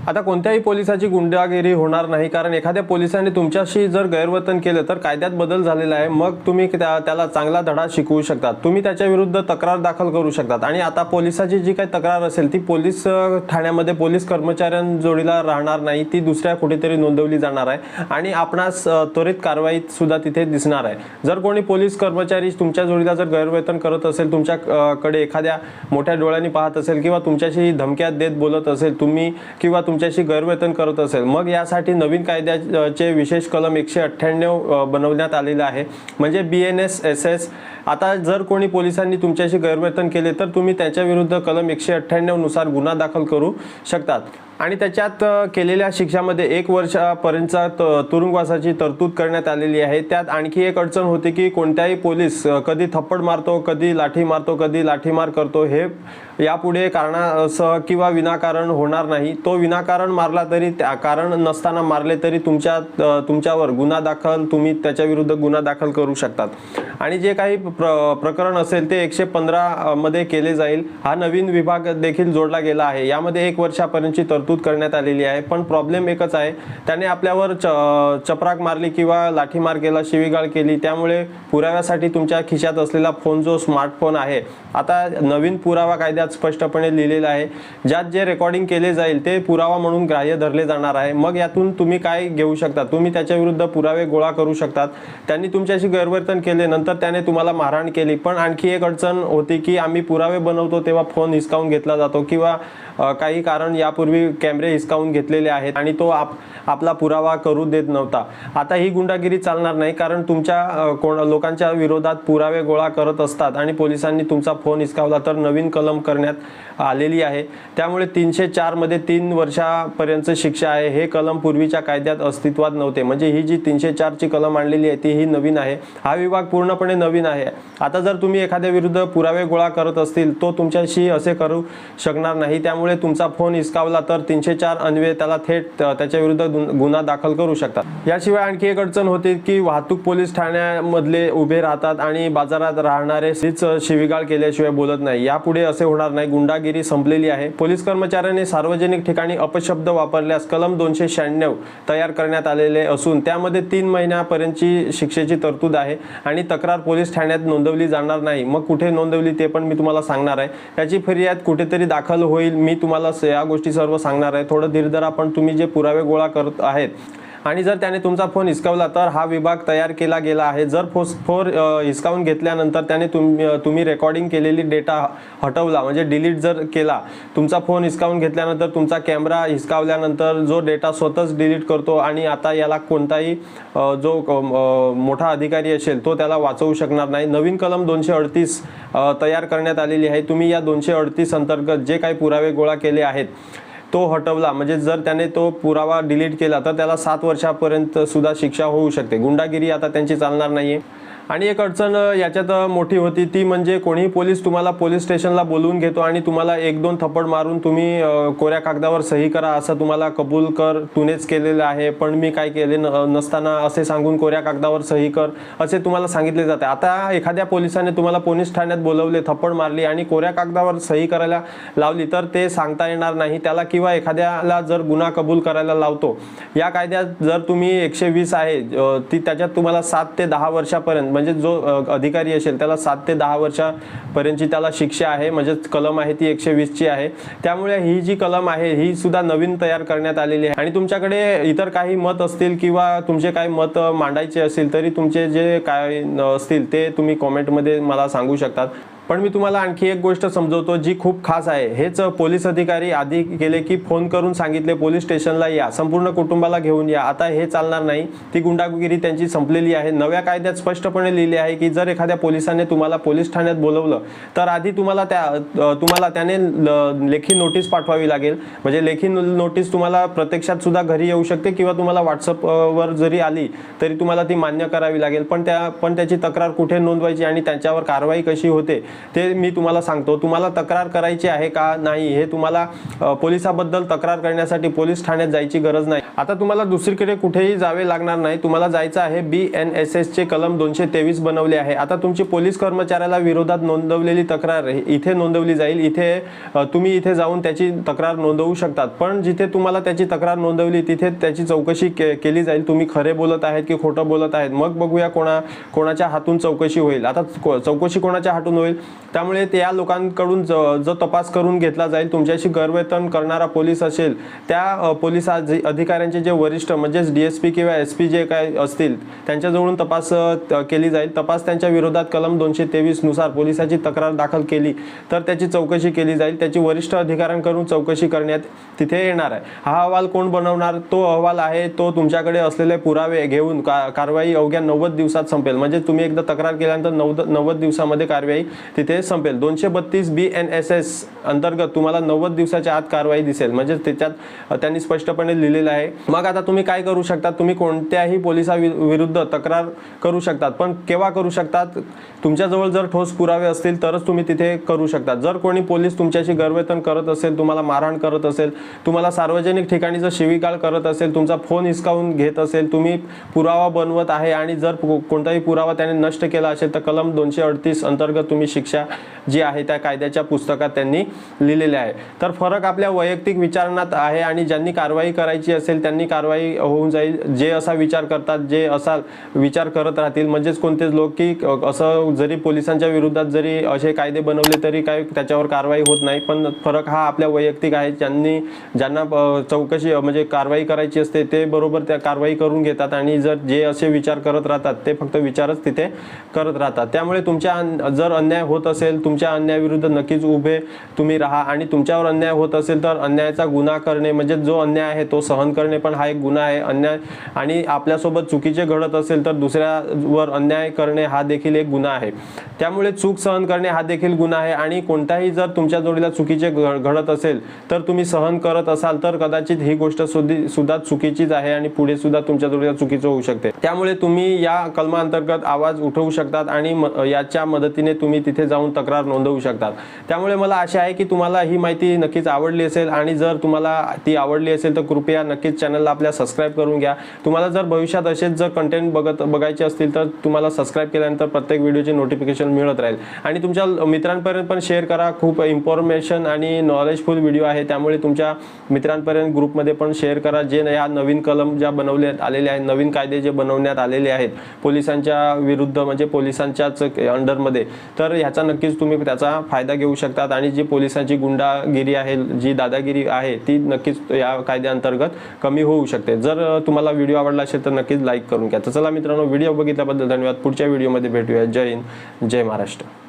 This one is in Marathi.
आता कोणत्याही पोलिसाची गुंडागिरी होणार नाही, कारण एखाद्या पोलिसाने तुमच्याशी जर गैरवर्तन केलं तर कायद्यात बदल झालेला आहे, मग तुम्ही त्याला चांगला धडा शिकवू शकता, तुम्ही त्याच्या विरुद्ध तक्रार दाखल करू शकतात। आणि आता पोलिसाची जी काही तक्रार असेल ती पोलीस ठाण्यामध्ये पोलीस कर्मचाऱ्यांजोडीला राहणार नाही, ती दुसऱ्या कुठेतरी नोंदवली जाणार आहे आणि आपणास त्वरित कारवाई सुद्धा तिथे दिसणार आहे। जर कोणी पोलीस कर्मचारी तुमच्या जोडीला जर गैरवर्तन करत असेल, तुमच्याकडे एखाद्या मोठ्या डोळ्यांनी पाहत असेल किंवा तुमच्याशी धमक्या देत बोलत असेल तुम्ही किंवा तुमच्याशी गैरवर्तन करत असेल, मग यासाठी नवीन कायद्याचे विशेष कलम 198 बनवण्यात आलेले आहे, म्हणजे BNS SS। आता जर कोणी पोलिसांनी तुमच्याशी गैरवर्तन केले तर तुम्ही त्याच्या विरुद्ध कलम 198 नुसार गुन्हा दाखल करू शकतात आणि त्याच्यात केलेल्या शिक्षामध्ये 1 वर्षापर्यंत तुरुंगवासाची तरतूद करण्यात आलेली आहे। त्यात आणखी एक अडचण होती की कोणत्याही पोलीस कधी थप्पड मारतो, कधी लाठी मारतो, कधी लाठीमार करतो, हे यापुढे कारणासह किंवा विनाकारण होणार नाही। तो विनाकारण मारला तरी, त्या कारण नसताना मारले तरी तुमच्यावर गुन्हा दाखल, तुम्ही त्याच्या विरुद्ध गुन्हा दाखल करू शकतात आणि जे काही प्रकरण असेल ते 115 मध्ये केले जाईल। हा नवीन विभाग देखील जोडला गेला आहे, यामध्ये 1 वर्षापर्यंतची तरतूद करण्यात आलेली आहे। पण प्रॉब्लेम एकच आहे, त्याने आपल्यावर चपराक मारली किंवा लाठीमार केला, शिवीगाळ केली, त्यामुळे पुराव्यासाठी तुमच्या खिशात असलेला फोन, जो स्मार्टफोन आहे, आता नवीन पुरावा कायद्यात स्पष्टपणे लिहिलेलं आहे, ज्यात जे रेकॉर्डिंग केले जाईल ते पुरावा म्हणून ग्राह्य धरले जाणार आहे। मग यातून तुम्ही काय घेऊ शकता, तुम्ही त्याच्या विरुद्ध पुरावे गोळा करू शकतात। त्यांनी तुमच्याशी गैरवर्तन केले, नंतर त्याने तुम्हाला मारहाण केली, पण आणखी एक अडचण होती की आम्ही पुरावे बनवतो तेव्हा फोन हिसकावून घेतला जातो किंवा काही कारण यापूर्वी कॅमेरे हिसकावून घेतलेले आहेत आणि तो आपला पुरावा करू देत नव्हता। आता ही गुंडागिरी चालणार नाही, कारण तुमच्या लोकांच्या विरोधात पुरावे गोळा करत असतात आणि पोलिसांनी तुमचा फोन हिसकावला तर नवीन कलम करण्यात आलेली आहे। त्यामुळे 304 मध्ये 3 वर्षापर्यंत शिक्षा आहे। हे कलम पूर्वीच्या कायद्यात अस्तित्वात नव्हते, म्हणजे ही जी 304 ची कलम आणलेली आहे ती ही नवीन आहे। हा विभाग पूर्णपणे नवीन आहे। आता जर तुम्ही एखाद्या विरुद्ध पुरावे गोळा करत असतील तो तुमच्याशी असे करू शकणार नाही, त्यामुळे तुमचा फोन हिसकावला तर 304 अन्वये त्याला थेट त्याच्या विरुद्ध गुन्हा दाखल करू शकतात। याशिवाय आणखी एक अडचण होती की वाहतूक पोलीस ठाण्यामधले उभे राहतात आणि बाजारात राहणारे शिवीगाळ केल्याशिवाय बोलत नाही। यापुढे असे होणार नाही, गुंडागिरी संपलेली आहे। पोलीस कर्मचाऱ्यांनी सार्वजनिक ठिकाणी अपशब्द वापरल्यास कलम 296 तयार करण्यात आलेले असून त्यामध्ये 3 महिन्यापर्यंतची शिक्षेची तरतूद आहे आणि तक्रार पोलीस ठाण्यात नोंदवली जाणार नाही। मग कुठे नोंदवली ते पण मी तुम्हाला सांगणार आहे, त्याची फिर्याद कुठेतरी दाखल होईल, मी तुम्हाला या गोष्टी सर्व सांगणार आहे। थोडं धीर धरा, पण तुम्ही जे पुरावे गोळा करत आहेत आणि जर त्याने तुमचा फोन हिसकावला तर हा विभाग तयार केला गेला आहे। जर फोन हिसकावून घेतल्यानंतर त्याने तुम्ही रेकॉर्डिंग केलेली डेटा हटवला, म्हणजे डिलीट जर केला, तुमचा फोन हिसकावून घेतल्यानंतर तुमचा कॅमेरा हिसकावल्यानंतर जो डेटा स्वतःच डिलीट करतो आणि आता याला कोणताही जो मोठा अधिकारी असेल तो त्याला वाचवू शकणार नाही। नवीन कलम 238 तयार करण्यात आलेली आहे। तुम्ही या 238 अंतर्गत जे काही पुरावे गोळा केले आहेत तो हटवला, म्हणजे जर त्याने तो पुरावा डिलीट केला तर त्याला 7 वर्षापर्यंत सुद्धा शिक्षा होऊ शकते। गुंडागिरी आता त्यांची चालणार नाहीये। आणि एक अडचण याच्यात मोठी होती ती म्हणजे कोणी पोलीस तुम्हाला पोलीस स्टेशनला बोलवून घेतो आणि तुम्हाला 1-2 थप्पड मारून तुम्ही कोऱ्या कागदावर सही करा असं तुम्हाला कबूल कर, तूनेच केलेलं आहे पण मी काय केले नसताना असे सांगून कोऱ्या कागदावर सही कर असे तुम्हाला सांगितले जाते। आता एखाद्या पोलिसाने तुम्हाला पोलीस ठाण्यात बोलवले, थप्पड मारली आणि कोऱ्या कागदावर सही करायला लावली तर ते सांगता येणार नाही त्याला, किंवा एखाद्याला जर गुन्हा कबूल करायला लावतो या कायद्यात जर तुम्ही 120 आहे ती त्याच्यात तुम्हाला 7 ते 10 वर्षापर्यंत, म्हणजे जो अधिकारी असेल त्याला 7 ते 10 वर्षापर्यंतची त्याला शिक्षा आहे, म्हणजे कलम आहे ती 120 ची आहे। त्यामुळे ही जी कलम आहे ही सुद्धा नवीन तयार करण्यात आलेली आहे। आणि तुमच्याकडे इतर काही मत असतील किंवा तुमचे काही मत मांडायचे असेल तरी तुमचे जे काय असतील ते तुम्ही कमेंटमध्ये मला सांगू शकतात। पण मी तुम्हाला आणखी एक गोष्ट समजवतो जी खूप खास आहे। हेच पोलीस अधिकारी आधी केले की फोन करून सांगितले पोलीस स्टेशनला या, संपूर्ण कुटुंबाला घेऊन या। आता हे चालणार नाही, ती गुंडागिरी त्यांची संपलेली आहे। नव्या कायद्यात स्पष्टपणे लिहिले आहे की जर एखाद्या पोलिसाने तुम्हाला पोलीस ठाण्यात बोलवलं तर आधी तुम्हाला त्याने लेखी नोटीस पाठवावी लागेल, म्हणजे लेखी नोटीस तुम्हाला प्रत्यक्षात सुद्धा घरी येऊ शकते किंवा तुम्हाला व्हॉट्सअपवर जरी आली तरी तुम्हाला ती मान्य करावी लागेल। पण त्याची तक्रार कुठे नोंदवायची आणि त्यांच्यावर कारवाई कशी होते ते मी तुम्हाला सांगतो. तुम्हाला तक्रार करायची आहे का नाही हे तुम्हाला पोलिसाबद्दल तक्रार करण्यासाठी पोलीस ठाण्यात जायची गरज नाही. आता तुम्हाला दुसरीकडे कुठेही जावे लागणार नाही. तुम्हाला जायचं आहे BNSS चे कलम 223 बनवले आहे. आता तुमची पोलीस कर्मचाऱ्याला विरोधात नोंदवलेली तक्रार इथे नोंदवली जाईल. इथे तुम्ही इथे जाऊन त्याची तक्रार नोंदवू शकतात. पण जिथे तुम्हाला त्याची तक्रार नोंदवली तिथे त्याची चौकशी केली जाईल. तुम्ही खरे बोलत आहेत की खोटं बोलत आहेत, मग बघूया कोणाच्या हातून चौकशी होईल. आता चौकशी कोणाच्या हातून होईल, त्यामुळे त्या लोकांकडून जो तपास करून घेतला जाईल, तुमच्याशी गैरवर्तन करणारा पोलीस असेल त्या पोलीस अधिकाऱ्यांचे जे वरिष्ठ म्हणजेच DSP किंवा SP जे काय असतील त्यांच्याजवळून तपास केली जाईल. तपास त्यांच्या विरोधात कलम 223 नुसार पोलिसाची तक्रार दाखल केली तर त्याची चौकशी केली जाईल. त्याची वरिष्ठ अधिकाऱ्यांकडून चौकशी करण्यात तिथे येणार आहे. हा अहवाल कोण बनवणार? तो अहवाल आहे तो तुमच्याकडे असलेले पुरावे घेऊन कारवाई अवघ्या 90 दिवसात संपेल. म्हणजे तुम्ही एकदा तक्रार केल्यानंतर 90 दिवसामध्ये कारवाई तिथे संपेल. 232 BNSS अंतर्गत तुम्हाला 90 दिवसाच्या आत कारवाई दिसेल. म्हणजे त्याच्यात त्यांनी स्पष्टपणे लिहिलेलं आहे. मग आता तुम्ही काय करू शकता? तुम्ही कोणत्याही पोलिसाविरुद्ध तक्रार करू शकतात. पण केव्हा करू शकतात? तुमच्याजवळ जर ठोस पुरावे असतील तरच तुम्ही तिथे करू शकतात. जर कोणी पोलीस तुमच्याशी गैरवर्तन करत असेल, तुम्हाला मारहाण करत असेल, तुम्हाला सार्वजनिक ठिकाणी जर शिवीगाळ करत असेल, तुमचा फोन हिसकावून घेत असेल, तुम्ही पुरावा बनवत आहे आणि जर कोणताही पुरावा त्याने नष्ट केला असेल तर कलम 238 अंतर्गत तुम्ही शिक्षा जी आहे त्या कायद्याच्या पुस्तकात त्यांनी लिहिलेले आहे. तर फरक आपल्या वैयक्तिक विचारणात आहे आणि ज्यांनी कारवाई करायची असेल त्यांनी कारवाई होऊन जाईल. जे असा विचार करतात, जे असा विचार करत राहतील, म्हणजेच कोणतेच लोक की असं जरी पोलिसांच्या विरोधात जरी असे कायदे बनवले तरी काही त्याच्यावर कारवाई होत नाही. पण फरक हा आपल्या वैयक्तिक आहे. ज्यांना चौकशी म्हणजे कारवाई करायची असते ते बरोबर त्या कारवाई करून घेतात आणि जर जे असे विचार करत राहतात ते फक्त विचारच तिथे करत राहतात. त्यामुळे तुमच्या जर अन्याय होत असेल, तुमच्या अन्यायाविरुद्ध नक्कीच उभे तुम्ही राहा. आणि तुमच्यावर अन्याय होत असेल तर अन्यायाचा गुन्हा करणे म्हणजे जो अन्याय आहे तो सहन करणे पण हा एक गुन्हा आहे. अन्याय आणि आपल्यासोबत चुकीचे घडत असेल तर दुसऱ्यावर अन्याय करणे हा देखील एक गुन्हा आहे. त्यामुळे चूक सहन करणे हा देखील गुन्हा आहे. आणि कोणताही जर तुमच्या जोडीला चुकीचे घडत असेल तर तुम्ही सहन करत असाल तर कदाचित ही गोष्ट सुद्धा चुकीचीच आहे आणि पुढे सुद्धा तुमच्या जोडीला चुकीचं होऊ शकते. त्यामुळे तुम्ही या कलमांतर्गत आवाज उठवू शकतात आणि याच्या मदतीने तुम्ही तिथे जाऊन तक्रार नोंदवू शकतात. त्यामुळे मला आशा आहे की तुम्हाला ही माहिती नक्कीच आवडली असेल आणि जर तुम्हाला ती आवडली असेल तर कृपया नक्कीच चॅनलला आपल्या सबस्क्राईब करून घ्या. तुम्हाला जर भविष्यात असेच जर कंटेंट बघायचे असतील तर तुम्हाला सबस्क्राईब केल्यानंतर प्रत्येक व्हिडिओचे नोटिफिकेशन मिळत राहील. आणि तुमच्या मित्रांपर्यंत पण शेअर करा. खूप इन्फॉर्मेशन आणि नॉलेजफुल व्हिडिओ आहे त्यामुळे तुमच्या मित्रांपर्यंत ग्रुपमध्ये पण शेअर करा. जे या नवीन कलम ज्या बनवण्यात आलेले आहेत, नवीन कायदे जे बनवण्यात आलेले आहेत पोलिसांच्या विरुद्ध म्हणजे पोलिसांच्याच अंडरमध्ये, तर ह्याचा नक्कीच तुम्ही त्याचा फायदा घेऊ शकतात. आणि जी पोलिसांची गुंडागिरी आहे, जी दादागिरी आहे ती नक्कीच या कायद्याअंतर्गत कमी होऊ शकते. जर तुम्हाला व्हिडिओ आवडला असेल तर नक्कीच लाईक करून घ्या. तर चला मित्रांनो, व्हिडिओ बघितल्याबद्दल धन्यवाद. पुढच्या व्हिडिओमध्ये भेटूया. जय हिंद, जय महाराष्ट्र.